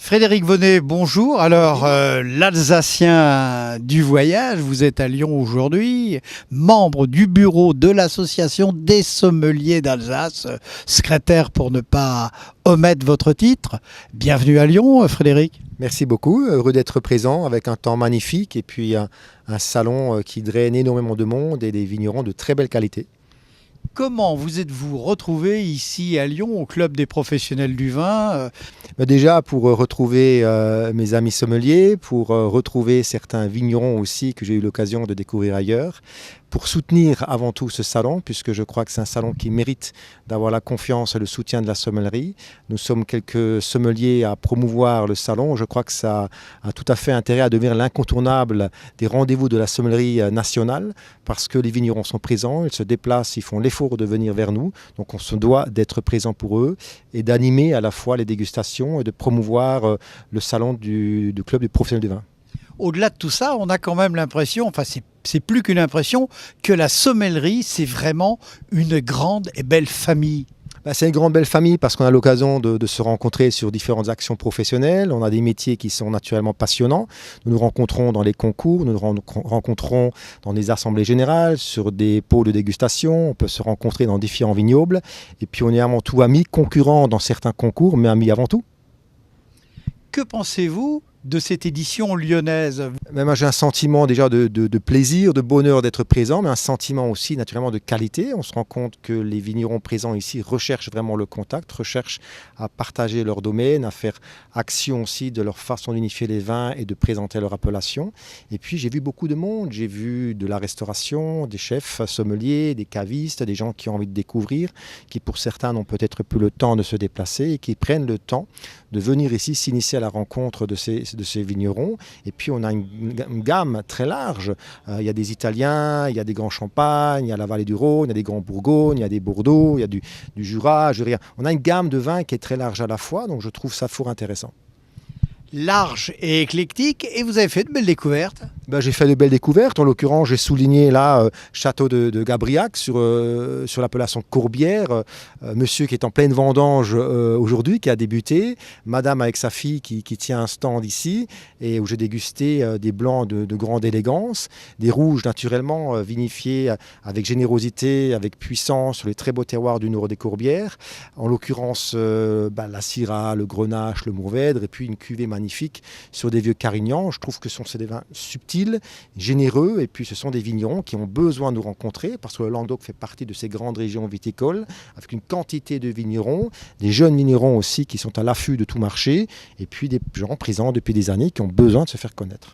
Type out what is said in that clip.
Frédéric Vonnet, bonjour. Alors, l'Alsacien du voyage, vous êtes à Lyon aujourd'hui, membre du bureau de l'Association des sommeliers d'Alsace, secrétaire pour ne pas omettre votre titre. Bienvenue à Lyon, Frédéric. Merci beaucoup, heureux d'être présent avec un temps magnifique et puis un salon qui draine énormément de monde et des vignerons de très belle qualité. Comment vous êtes-vous retrouvé ici à Lyon au Club des professionnels du vin? Déjà pour retrouver mes amis sommeliers, pour retrouver certains vignerons aussi que j'ai eu l'occasion de découvrir ailleurs, pour soutenir avant tout ce salon, puisque je crois que c'est un salon qui mérite d'avoir la confiance et le soutien de la sommellerie. Nous sommes quelques sommeliers à promouvoir le salon. Je crois que ça a tout à fait intérêt à devenir l'incontournable des rendez-vous de la sommellerie nationale, parce que les vignerons sont présents, ils se déplacent, ils font l'effort de venir vers nous. Donc on se doit d'être présent pour eux et d'animer à la fois les dégustations et de promouvoir le salon du Club des professionnels du vin. Au-delà de tout ça, on a quand même l'impression, enfin c'est plus qu'une impression, que la sommellerie, c'est vraiment une grande et belle famille. C'est une grande belle famille parce qu'on a l'occasion de se rencontrer sur différentes actions professionnelles. On a des métiers qui sont naturellement passionnants. Nous nous rencontrons dans les concours, nous nous rencontrons dans des assemblées générales, sur des pots de dégustation. On peut se rencontrer dans différents vignobles. Et puis on est avant tout amis, concurrents dans certains concours, mais amis avant tout. Que pensez-vous de cette édition lyonnaise? Moi, j'ai un sentiment déjà de plaisir, de bonheur d'être présent, mais un sentiment aussi naturellement de qualité. On se rend compte que les vignerons présents ici recherchent vraiment le contact, recherchent à partager leur domaine, à faire action aussi de leur façon d'unifier les vins et de présenter leur appellation. Et puis j'ai vu beaucoup de monde, j'ai vu de la restauration, des chefs sommeliers, des cavistes, des gens qui ont envie de découvrir, qui pour certains n'ont peut-être plus le temps de se déplacer et qui prennent le temps de venir ici s'initier à la rencontre de ces vignerons. Et puis on a une gamme très large. Il y a des Italiens, il y a des grands Champagnes, il y a la vallée du Rhône, il y a des grands Bourgognes, il y a des Bordeaux, il y a du Jura. On a une gamme de vins qui est très large à la fois, donc je trouve ça fort intéressant. Large et éclectique, et vous avez fait de belles découvertes. J'ai fait de belles découvertes. En l'occurrence, j'ai souligné là château de Gabriac sur l'appellation Courbière. Monsieur qui est en pleine vendange aujourd'hui, qui a débuté. Madame avec sa fille qui tient un stand ici et où j'ai dégusté des blancs de grande élégance, des rouges naturellement vinifiés avec générosité, avec puissance sur les très beaux terroirs du nord des Courbières. En l'occurrence, la Syrah, le Grenache, le Mourvèdre et puis une cuvée magnifique sur des vieux Carignans. Je trouve que ce sont des vins subtils, généreux, et puis ce sont des vignerons qui ont besoin de nous rencontrer parce que le Languedoc fait partie de ces grandes régions viticoles avec une quantité de vignerons, des jeunes vignerons aussi qui sont à l'affût de tout marché et puis des gens présents depuis des années qui ont besoin de se faire connaître.